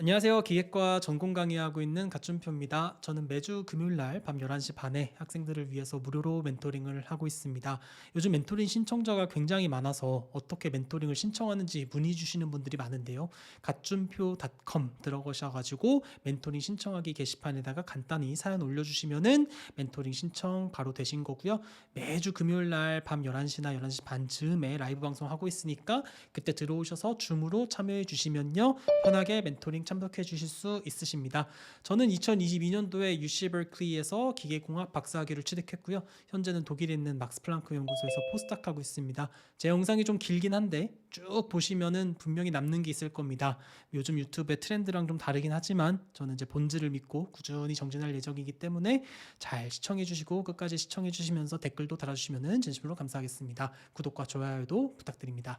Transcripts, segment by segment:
안녕하세요. 기계과 전공 강의하고 있는 갓준표입니다. 저는 매주 금요일 날 밤 11시 반에 학생들을 위해서 무료로 멘토링을 하고 있습니다. 요즘 멘토링 신청자가 굉장히 많아서 어떻게 멘토링을 신청하는지 문의 주시는 분들이 많은데요. 갓준표.com 들어가셔가지고 멘토링 신청하기 게시판에다가 간단히 사연 올려주시면은 멘토링 신청 바로 되신 거고요. 매주 금요일 날 밤 11시나 11시 반 즈음에 라이브 방송하고 있으니까 그때 들어오셔서 줌으로 참여해 주시면요. 편하게 멘토링 참석해 주실 수 있으십니다. 저는 2022년도에 UC 버클리에서 기계공학 박사학위를 취득했고요. 현재는 독일에 있는 막스 플랑크 연구소에서 포스닥하고 있습니다. 제 영상이 좀 길긴 한데 쭉 보시면은 분명히 남는 게 있을 겁니다. 요즘 유튜브의 트렌드랑 좀 다르긴 하지만 저는 이제 본질을 믿고 꾸준히 정진할 예정이기 때문에 잘 시청해 주시고 끝까지 시청해 주시면서 댓글도 달아주시면 진심으로 감사하겠습니다. 구독과 좋아요도 부탁드립니다.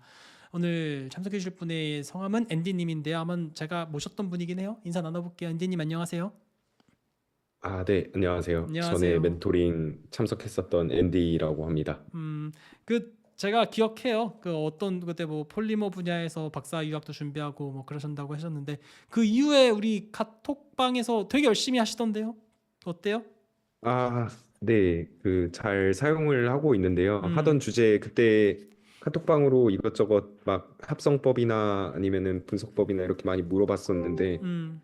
오늘 참석해 주실 분의 성함은 앤디님인데요. 아마 제가 모셨던 분이긴 해요. 인사 나눠볼게요. 앤디님 안녕하세요. 네, 안녕하세요. 전에 안녕하세요. 멘토링 참석했었던 앤디라고 합니다. 제가 기억해요. 그 어떤 그때 뭐 폴리머 분야에서 박사 유학도 준비하고 뭐 그러신다고 하셨는데 그 이후에 우리 카톡방에서 되게 열심히 하시던데요. 어때요? 아, 네, 잘 사용을 하고 있는데요. 하던 음, 주제 그때 카톡방으로 이것저것 막 합성법이나 아니면은 분석법이나 이렇게 많이 물어봤었는데 음,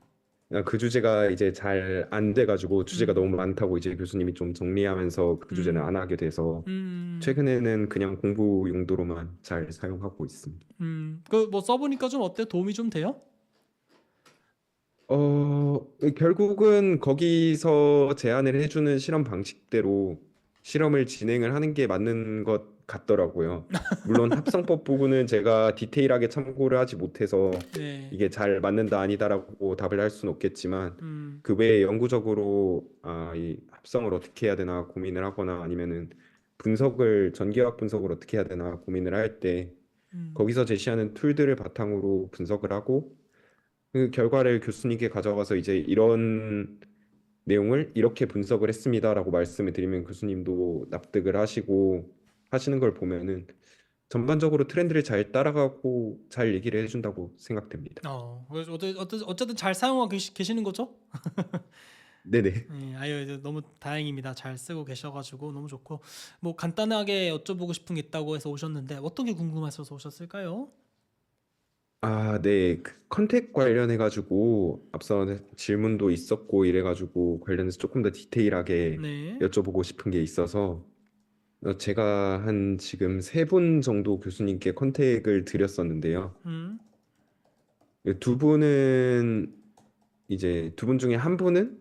그 주제가 이제 잘 안 돼가지고 주제가 음, 너무 많다고 이제 교수님이 좀 정리하면서 그 주제는 음, 안 하게 돼서 음, 최근에는 그냥 공부 용도로만 잘 사용하고 있습니다. 그 뭐 써보니까 좀 어때? 도움이 좀 돼요? 결국은 거기서 제안을 해주는 실험 방식대로 실험을 진행을 하는 게 맞는 것 같더라고요. 물론 합성법 부분은 제가 디테일하게 참고를 하지 못해서 네. 이게 잘 맞는다 아니다라고 답을 할 수는 없겠지만 음, 그 외에 영구적으로 이 합성을 어떻게 해야 되나 고민을 하거나 아니면은 전기화학 분석을 어떻게 해야 되나 고민을 할 때 음. 거기서 제시하는 툴들을 바탕으로 분석을 하고 그 결과를 교수님께 가져가서 이제 이런 내용을 이렇게 분석을 했습니다라고 말씀을 드리면 교수님도 납득을 하시고 하시는 걸 보면은 전반적으로 트렌드를 잘 따라가고 잘 얘기를 해준다고 생각됩니다. 그래서 어쨌든 잘 사용하고 계시는 거죠? 네네. 네, 아유, 이제 너무 다행입니다. 잘 쓰고 계셔가지고 너무 좋고 뭐 간단하게 여쭤보고 싶은 게 있다고 해서 오셨는데 어떤 게 궁금하셔서 오셨을까요? 네. 그 컨택 관련해가지고 앞서 질문도 있었고 이래가지고 관련해서 조금 더 디테일하게 네, 여쭤보고 싶은 게 있어서 제가 한 지금 세 분 정도 교수님께 컨택을 드렸었는데요. 음, 두 분은 이제 두 분 중에 한 분은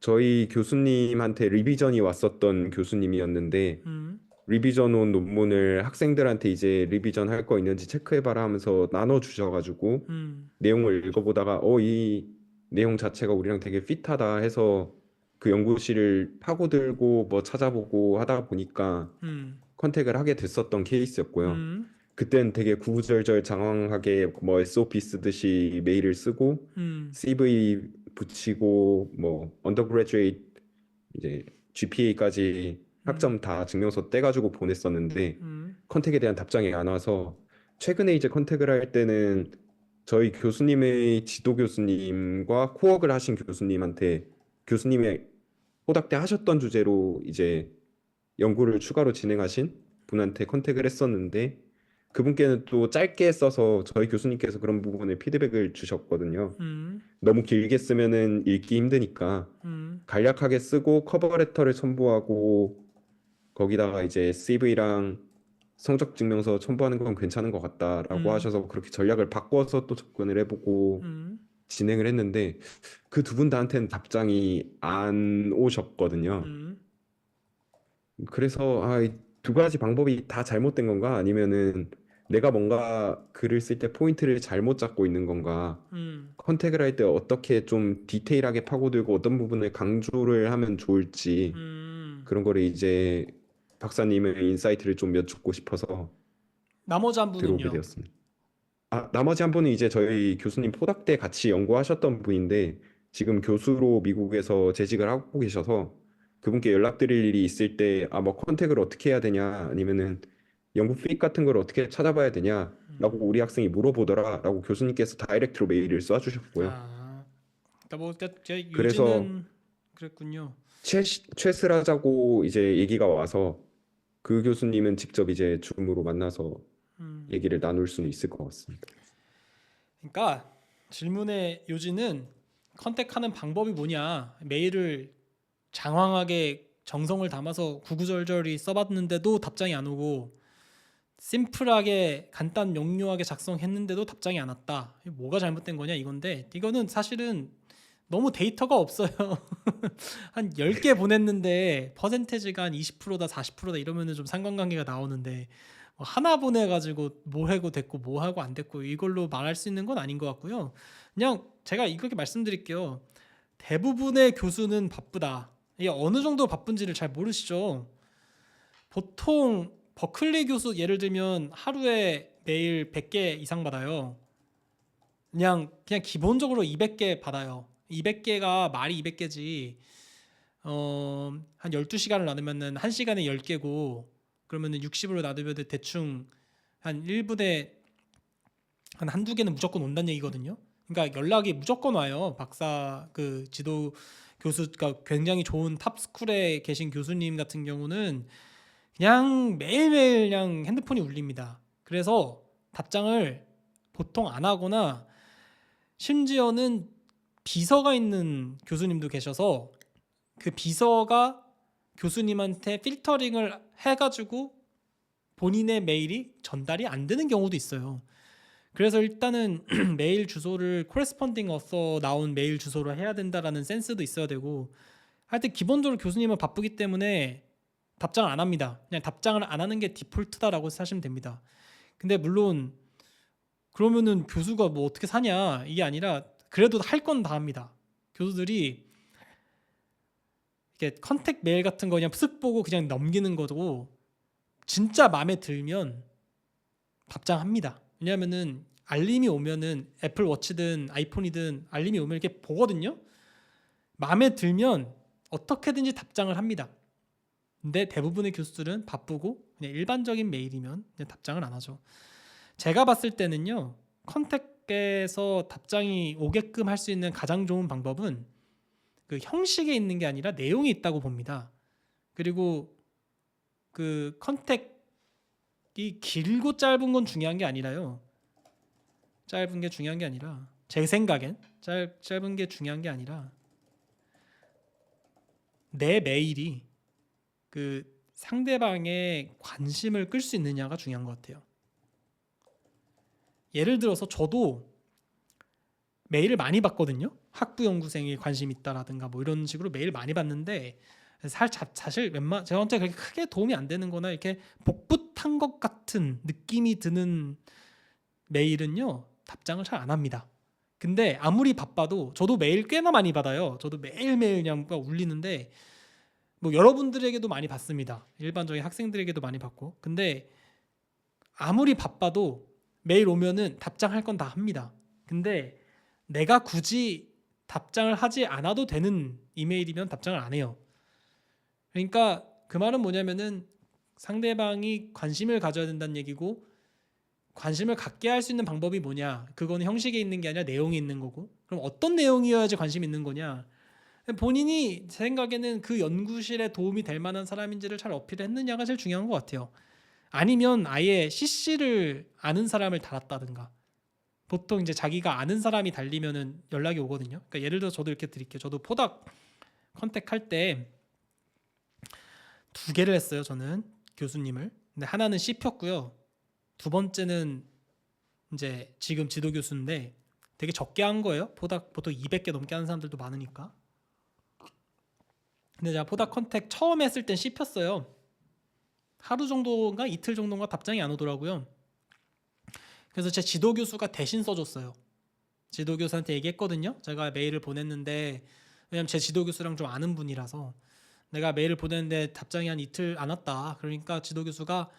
저희 교수님한테 리비전이 왔었던 교수님이었는데 음, 리비전 온 논문을 학생들한테 이제 리비전 할 거 있는지 체크해봐라 하면서 나눠 주셔가지고 음, 내용을 읽어보다가 이 내용 자체가 우리랑 되게 핏하다 해서 그 연구실을 파고들고 뭐 찾아보고 하다 보니까 음, 컨택을 하게 됐었던 케이스였고요. 음, 그땐 되게 구구절절 장황하게 뭐 SOP 쓰듯이 메일을 쓰고 음, CV 붙이고 뭐 언더그래주에이트 이제 GPA까지 음, 학점 다 증명서 떼가지고 보냈었는데 음, 컨택에 대한 답장이 안 와서 최근에 이제 컨택을 할 때는 저희 교수님의 지도 교수님과 코워크를 하신 교수님한테 교수님의 호닥때 하셨던 주제로 이제 연구를 추가로 진행하신 분한테 컨택을 했었는데 그분께는 또 짧게 써서 저희 교수님께서 그런 부분에 피드백을 주셨거든요. 음, 너무 길게 쓰면은 읽기 힘드니까 음, 간략하게 쓰고 커버 레터를 첨부하고 거기다가 이제 CV랑 성적 증명서 첨부하는 건 괜찮은 것 같다라고 음, 하셔서 그렇게 전략을 바꿔서 또 접근을 해보고 음, 진행을 했는데 그 두 분 다한테는 답장이 안 오셨거든요. 음, 그래서 이 두 가지 방법이 다 잘못된 건가? 아니면은 내가 뭔가 글을 쓸 때 포인트를 잘못 잡고 있는 건가? 음, 컨택을 할 때 어떻게 좀 디테일하게 파고들고 어떤 부분을 강조를 하면 좋을지 음. 그런 거를 이제 박사님의 인사이트를 좀 여쭙고 싶어서 나머지 한 들어오게 분은요? 되었습니다. 나머지 한 분은 이제 저희 교수님 포닥 때 같이 연구하셨던 분인데 지금 교수로 미국에서 재직을 하고 계셔서 그분께 연락드릴 일이 있을 때 뭐 컨택을 어떻게 해야 되냐 아니면은 연구 픽 같은 걸 어떻게 찾아봐야 되냐라고 우리 학생이 물어보더라라고 교수님께서 다이렉트로 메일을 쏴주셨고요. 제 그래서 요지는 그랬군요. 최스라자고 이제 얘기가 와서 그 교수님은 직접 이제 줌으로 만나서 음. 얘기를 나눌 수는 있을 것 같습니다. 그러니까 질문의 요지는 컨택하는 방법이 뭐냐. 메일을 장황하게 정성을 담아서 구구절절히 써봤는데도 답장이 안 오고 심플하게 간단 명료하게 작성했는데도 답장이 안 왔다. 이게 뭐가 잘못된 거냐 이건데 이거는 사실은 너무 데이터가 없어요. 한 10개 보냈는데 퍼센테이지가 한 20%다 40%다 이러면은 좀 상관관계가 나오는데 뭐 하나 보내가지고 뭐 하고 됐고 뭐 하고 안 됐고 이걸로 말할 수 있는 건 아닌 것 같고요. 그냥 제가 이렇게 말씀드릴게요. 대부분의 교수는 바쁘다. 이게 어느 정도 바쁜지를 잘 모르시죠. 보통 버클리 교수 예를 들면 하루에 메일 100개 이상 받아요. 그냥 기본적으로 200개 받아요. 200개가 말이 200개지. 한 12시간을 나누면은 1시간에 10개고 그러면은 60으로 나누면 대충 한 1분에 한 한두 개는 무조건 온다는 얘기거든요. 그러니까 연락이 무조건 와요. 박사 그 지도 교수가 굉장히 좋은 탑 스쿨에 계신 교수님 같은 경우는 그냥 매일매일 그냥 핸드폰이 울립니다. 그래서 답장을 보통 안 하거나 심지어는 비서가 있는 교수님도 계셔서 그 비서가 교수님한테 필터링을 해가지고 본인의 메일이 전달이 안 되는 경우도 있어요. 그래서 일단은 메일 주소를 코레스폰딩 어서 나온 메일 주소로 해야 된다라는 센스도 있어야 되고 하여튼 기본적으로 교수님은 바쁘기 때문에 답장을 안 합니다. 그냥 답장을 안 하는 게 디폴트다라고 하시면 됩니다. 근데 물론 그러면은 교수가 뭐 어떻게 사냐 이게 아니라 그래도 할 건 다 합니다. 교수들이 이렇게 컨택 메일 같은 거 그냥 쓱 보고 그냥 넘기는 거고 진짜 마음에 들면 답장합니다. 왜냐면은 알림이 오면은 애플 워치든 아이폰이든 알림이 오면 이렇게 보거든요. 마음에 들면 어떻게든지 답장을 합니다. 근데 대부분의 교수들은 바쁘고 그냥 일반적인 메일이면 그냥 답장을 안 하죠. 제가 봤을 때는요. 컨택에서 답장이 오게끔 할 수 있는 가장 좋은 방법은 그 형식에 있는 게 아니라 내용이 있다고 봅니다. 그리고 그 컨택이 길고 짧은 건 중요한 게 아니라요. 짧은 게 중요한 게 아니라 제 생각엔 짧은 게 중요한 게 아니라 내 메일이 그 상대방의 관심을 끌 수 있느냐가 중요한 것 같아요. 예를 들어서 저도 메일을 많이 받거든요. 학부 연구생이 관심 있다라든가 뭐 이런 식으로 메일 많이 받는데 사실 저한테 그렇게 크게 도움이 안 되는 거나 이렇게 복붙한 것 같은 느낌이 드는 메일은요. 답장을 잘 안 합니다. 근데 아무리 바빠도 저도 메일 꽤나 많이 받아요. 저도 매일매일 그냥 울리는데 뭐 여러분들에게도 많이 받습니다. 일반적인 학생들에게도 많이 받고. 근데 아무리 바빠도 메일 오면은 답장할 건 다 합니다. 근데 내가 굳이 답장을 하지 않아도 되는 이메일이면 답장을 안 해요. 그러니까 그 말은 뭐냐면은 상대방이 관심을 가져야 된다는 얘기고 관심을 갖게 할 수 있는 방법이 뭐냐? 그거는 형식에 있는 게 아니라 내용이 있는 거고. 그럼 어떤 내용이어야지 관심이 있는 거냐? 본인이 제 생각에는 그 연구실에 도움이 될 만한 사람인지를 잘 어필했느냐가 제일 중요한 것 같아요. 아니면 아예 CC를 아는 사람을 달았다든가. 보통 이제 자기가 아는 사람이 달리면은 연락이 오거든요. 그러니까 예를 들어 저도 이렇게 드릴게요. 저도 포닥 컨택할 때 2개를 했어요. 저는 교수님을. 근데 하나는 씹혔고요. 두 번째는 이제 지금 지도 교수인데 되게 적게 한 거예요. 포닥 보통 200개 넘게 하는 사람들도 많으니까. 근데 제가 포닥 컨택 처음 했을 땐 씹혔어요. 하루 정도인가 이틀 정도인가 답장이 안 오더라고요. 그래서 제 지도 교수가 대신 써줬어요. 지도 교수한테 얘기했거든요. 제가 메일을 보냈는데 왜냐면 제 지도 교수랑 좀 아는 분이라서 내가 메일을 보냈는데 답장이 한 이틀 안 왔다. 그러니까 지도 교수가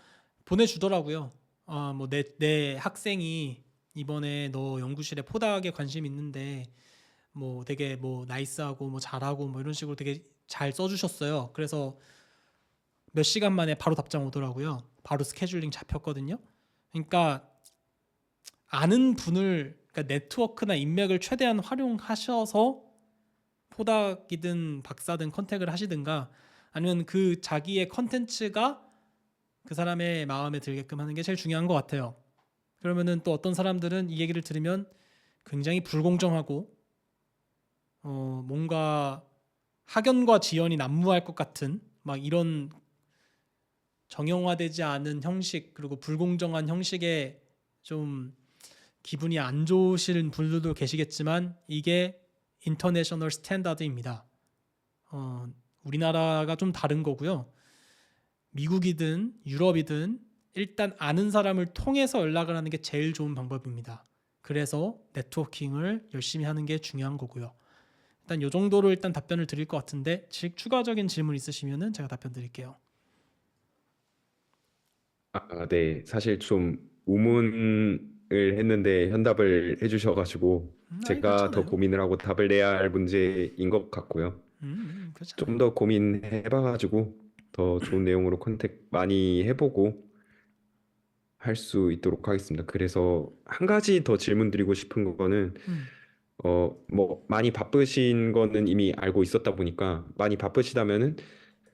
보내주더라고요. 뭐 내 학생이 이번에 너 연구실에 포닥에 관심 있는데 뭐 되게 뭐 나이스하고 뭐 잘하고 뭐 이런 식으로 되게 잘 써주셨어요. 그래서 몇 시간 만에 바로 답장 오더라고요. 바로 스케줄링 잡혔거든요. 그러니까 아는 분을 그러니까 네트워크나 인맥을 최대한 활용하셔서 포닥이든 박사든 컨택을 하시든가 아니면 그 자기의 컨텐츠가 그 사람의 마음에 들게끔 하는 게 제일 중요한 것 같아요. 그러면은 또 어떤 사람들은 이 얘기를 들으면 굉장히 불공정하고 뭔가 학연과 지연이 난무할 것 같은 막 이런 정형화되지 않은 형식 그리고 불공정한 형식에 좀 기분이 안 좋으신 분들도 계시겠지만 이게 인터내셔널 스탠다드입니다. 우리나라가 좀 다른 거고요. 미국이든 유럽이든 일단 아는 사람을 통해서 연락을 하는 게 제일 좋은 방법입니다. 그래서 네트워킹을 열심히 하는 게 중요한 거고요. 일단 이 정도로 일단 답변을 드릴 것 같은데 추가적인 질문 있으시면은 제가 답변 드릴게요. 네. 사실 좀 우문을 했는데 현답을 해주셔가지고 아니 제가 더 괜찮아요. 고민을 하고 답을 내야 할 문제인 것 같고요. 좀 괜찮아요. 더 고민해봐가지고 더 좋은 내용으로 컨택 많이 해보고 할 수 있도록 하겠습니다. 그래서 한 가지 더 질문 드리고 싶은 거는 음, 뭐 많이 바쁘신 거는 이미 알고 있었다 보니까 많이 바쁘시다면은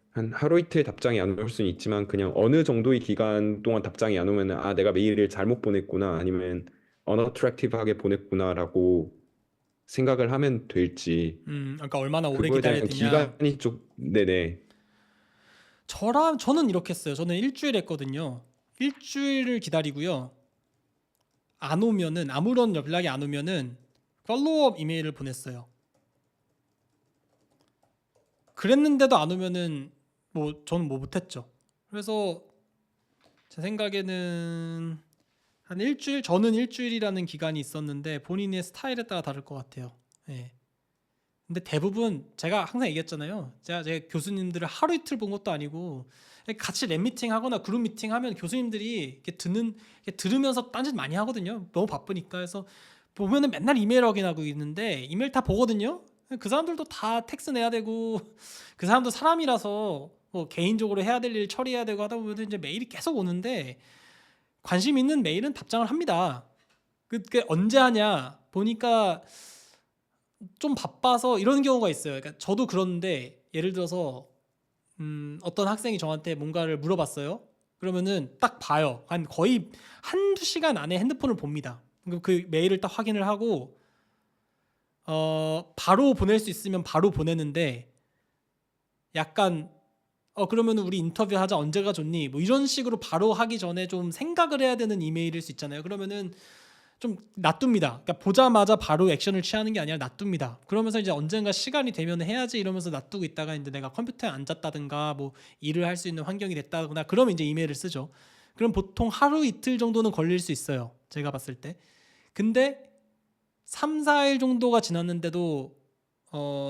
한 하루 이틀 답장이 안 올 수는 있지만 그냥 어느 정도의 기간 동안 답장이 안 오면은 아 내가 메일을 잘못 보냈구나 아니면 unattractive하게 보냈구나라고 생각을 하면 될지 그러니까 얼마나 오래 그거에 기다려야 대한 되냐. 기간이 좀 네네. 저는 이렇게 했어요. 저는 일주일 했거든요. 일주일을 기다리고요. 안 오면은 아무런 연락이 안 오면은 팔로우업 이메일을 보냈어요. 그랬는데도 안 오면은 뭐 저는 뭐 못했죠. 그래서 제 생각에는 한 일주일 저는 일주일이라는 기간이 있었는데 본인의 스타일에 따라 다를 것 같아요. 예. 근데 대부분 제가 항상 얘기했잖아요. 제 교수님들을 하루 이틀 본 것도 아니고 같이 랩 미팅 하거나 그룹 미팅 하면 교수님들이 이렇게 들으면서 딴짓 많이 하거든요. 너무 바쁘니까. 그래서 보면은 맨날 이메일 확인하고 있는데 이메일 다 보거든요. 그 사람들도 다 텍스 내야 되고 그 사람도 사람이라서 뭐 개인적으로 해야 될 일 처리해야 되고 하다 보면 이제 메일이 계속 오는데 관심 있는 메일은 답장을 합니다. 그게 언제 하냐 보니까 좀 바빠서 이런 경우가 있어요. 그러니까 저도 그런데 예를 들어서 어떤 학생이 저한테 뭔가를 물어봤어요. 그러면은 딱 봐요. 한 거의 한두 시간 안에 핸드폰을 봅니다. 그 메일을 딱 확인을 하고 바로 보낼 수 있으면 바로 보내는데 약간 그러면 우리 인터뷰하자 언제가 좋니? 뭐 이런 식으로 바로 하기 전에 좀 생각을 해야 되는 이메일일 수 있잖아요. 그러면은 좀 놔둡니다. 그러니까 보자마자 바로 액션을 취하는 게 아니라 놔둡니다. 그러면서 이제 언젠가 시간이 되면 해야지 이러면서 놔두고 있다가 이제 내가 컴퓨터에 앉았다든가 뭐 일을 할 수 있는 환경이 됐다거나 그러면 이제 이메일을 쓰죠. 그럼 보통 하루 이틀 정도는 걸릴 수 있어요. 제가 봤을 때. 근데 3, 4일 정도가 지났는데도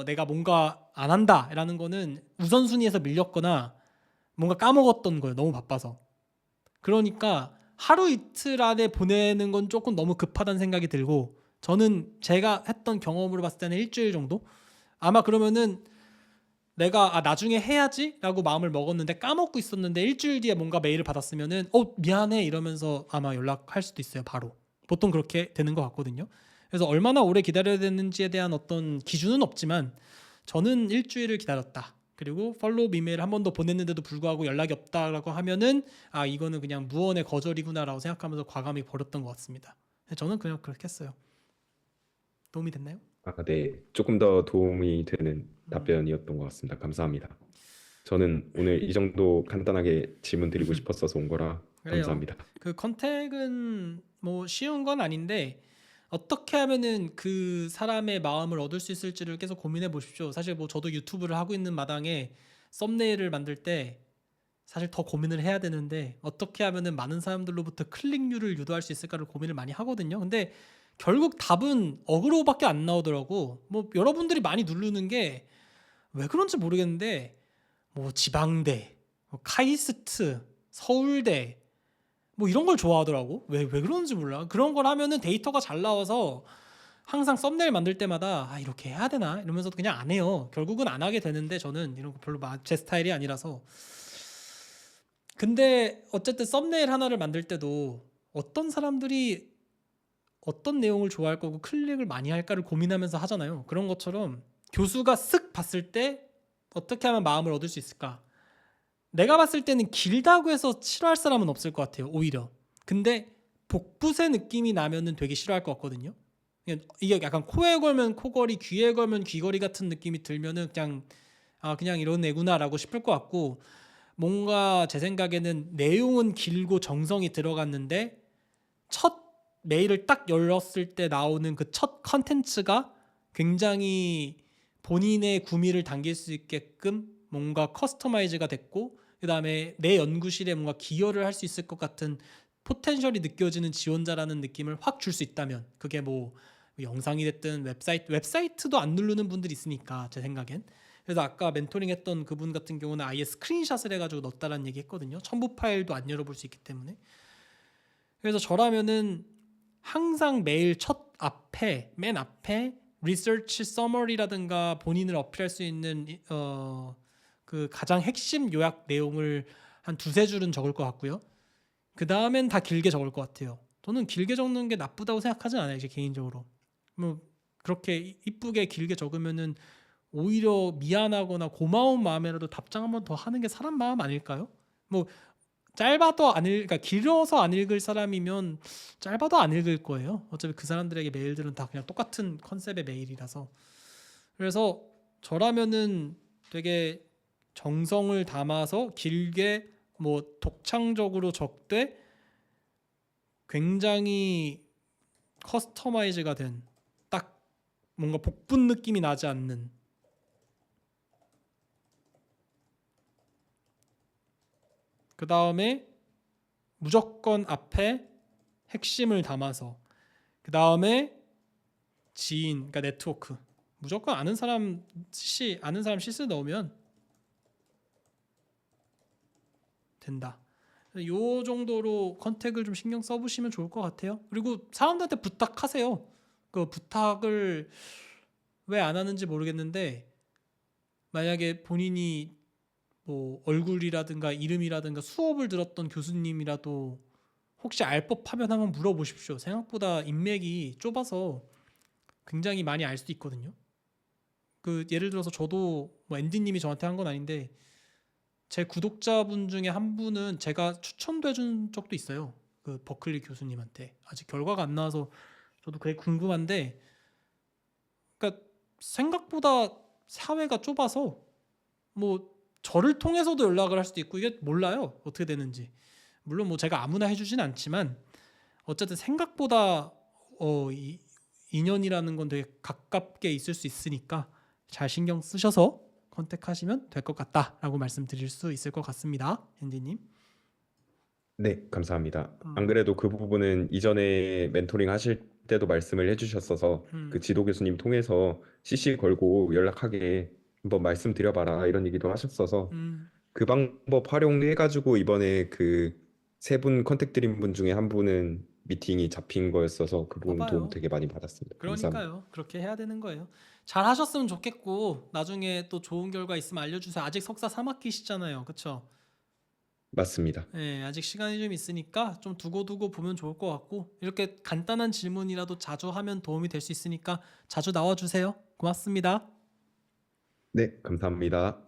내가 뭔가 안 한다라는 거는 우선순위에서 밀렸거나 뭔가 까먹었던 거예요. 너무 바빠서. 그러니까 하루 이틀 안에 보내는 건 조금 너무 급하다는 생각이 들고 저는 제가 했던 경험으로 봤을 때는 일주일 정도? 아마 그러면은 내가 나중에 해야지라고 마음을 먹었는데 까먹고 있었는데 일주일 뒤에 뭔가 메일을 받았으면은 미안해 이러면서 아마 연락할 수도 있어요. 바로. 보통 그렇게 되는 것 같거든요. 그래서 얼마나 오래 기다려야 되는지에 대한 어떤 기준은 없지만 저는 일주일을 기다렸다. 그리고 팔로우 이메일 한 번 더 보냈는데도 불구하고 연락이 없다라고 하면은 이거는 그냥 무언의 거절이구나라고 생각하면서 과감히 버렸던 것 같습니다. 저는 그냥 그렇게 했어요. 도움이 됐나요? 네. 조금 더 도움이 되는 음, 답변이었던 것 같습니다. 감사합니다. 저는 오늘 이 정도 간단하게 질문 드리고 싶었어서 온 거라 그래요. 감사합니다. 그 컨택은 뭐 쉬운 건 아닌데 어떻게 하면은 그 사람의 마음을 얻을 수 있을지를 계속 고민해 보십시오. 사실 뭐 저도 유튜브를 하고 있는 마당에 썸네일을 만들 때 사실 더 고민을 해야 되는데 어떻게 하면은 많은 사람들로부터 클릭률을 유도할 수 있을까를 고민을 많이 하거든요. 근데 결국 답은 어그로밖에 안 나오더라고. 뭐 여러분들이 많이 누르는 게 왜 그런지 모르겠는데 뭐 지방대, 뭐 카이스트, 서울대 뭐 이런 걸 좋아하더라고. 왜 그런지 몰라. 그런 걸 하면은 데이터가 잘 나와서 항상 썸네일 만들 때마다 이렇게 해야 되나 이러면서 그냥 안 해요. 결국은 안 하게 되는데 저는 이런 거 별로 제 스타일이 아니라서. 근데 어쨌든 썸네일 하나를 만들 때도 어떤 사람들이 어떤 내용을 좋아할 거고 클릭을 많이 할까를 고민하면서 하잖아요. 그런 것처럼 교수가 쓱 봤을 때 어떻게 하면 마음을 얻을 수 있을까? 내가 봤을 때는 길다고 해서 싫어할 사람은 없을 것 같아요. 오히려. 근데 복붙의 느낌이 나면은 되게 싫어할 것 같거든요. 이게 약간 코에 걸면 코걸이, 귀에 걸면 귀걸이 같은 느낌이 들면은 그냥 그냥 이런 애구나라고 싶을 것 같고, 뭔가 제 생각에는 내용은 길고 정성이 들어갔는데 첫 메일을 딱 열었을 때 나오는 그 첫 컨텐츠가 굉장히 본인의 구미를 당길 수 있게끔 뭔가 커스터마이즈가 됐고, 그다음에 내 연구실에 뭔가 기여를 할 수 있을 것 같은 포텐셜이 느껴지는 지원자라는 느낌을 확 줄 수 있다면, 그게 뭐 영상이 됐든 웹사이트도 안 누르는 분들이 있으니까 제 생각엔. 그래서 아까 멘토링 했던 그분 같은 경우는 아예 스크린샷을 해가지고 넣었다라는 얘기 했거든요. 첨부 파일도 안 열어볼 수 있기 때문에. 그래서 저라면은 항상 메일 맨 앞에 리서치 서머리라든가 본인을 어필할 수 있는 그 가장 핵심 요약 내용을 한 두세 줄은 적을 것 같고요. 그 다음엔 다 길게 적을 것 같아요. 저는 길게 적는 게 나쁘다고 생각하진 않아요, 제 개인적으로. 뭐 그렇게 이쁘게 길게 적으면은 오히려 미안하거나 고마운 마음이라도 답장 한번 더 하는 게 사람 마음 아닐까요? 뭐 그러니까 길어서 안 읽을 사람이면 짧아도 안 읽을 거예요. 어차피 그 사람들에게 메일들은 다 그냥 똑같은 컨셉의 메일이라서. 그래서 저라면은 되게 정성을 담아서 길게 뭐 독창적으로 적되 굉장히 커스터마이즈가 된, 딱 뭔가 복붙 느낌이 나지 않는, 그 다음에 무조건 앞에 핵심을 담아서, 그 다음에 지인, 그러니까 네트워크, 무조건 아는 사람 CC 넣으면 된다. 요 정도로 컨택을 좀 신경 써보시면 좋을 것 같아요. 그리고 사람들한테 부탁하세요. 그 부탁을 왜 안 하는지 모르겠는데, 만약에 본인이 뭐 얼굴이라든가 이름이라든가 수업을 들었던 교수님이라도 혹시 알 법하면 한번 물어보십시오. 생각보다 인맥이 좁아서 굉장히 많이 알 수도 있거든요. 그 예를 들어서 저도 뭐 앤디님이 저한테 한 건 아닌데, 제 구독자분 중에 한 분은 제가 추천도 해준 적도 있어요. 그 버클리 교수님한테. 아직 결과가 안 나와서 저도 그게 궁금한데, 그러니까 생각보다 사회가 좁아서 뭐 저를 통해서도 연락을 할 수도 있고, 이게 몰라요, 어떻게 되는지. 물론 뭐 제가 아무나 해주진 않지만 어쨌든 생각보다 인연이라는 건 되게 가깝게 있을 수 있으니까 잘 신경 쓰셔서 컨택하시면 될 것 같다라고 말씀드릴 수 있을 것 같습니다, 앤디님. 네, 감사합니다. 안 음, 그래도 그 부분은 이전에 멘토링 하실 때도 말씀을 해주셨어서 그 음, 지도 교수님 통해서 CC 걸고 연락하게 한번 말씀드려봐라 이런 얘기도 하셨어서 음, 그 방법 활용해가지고 이번에 그 세 분 컨택 드린 분 중에 한 분은 미팅이 잡힌 거였어서 그 부분 도움 봐봐요. 되게 많이 받았습니다. 감사합니다. 그러니까요. 그렇게 해야 되는 거예요. 잘 하셨으면 좋겠고, 나중에 또 좋은 결과 있으면 알려주세요. 아직 석사 3학기시잖아요. 그쵸? 맞습니다. 네, 아직 시간이 좀 있으니까 좀 두고두고 보면 좋을 것 같고, 이렇게 간단한 질문이라도 자주 하면 도움이 될 수 있으니까 자주 나와주세요. 고맙습니다. 네, 감사합니다.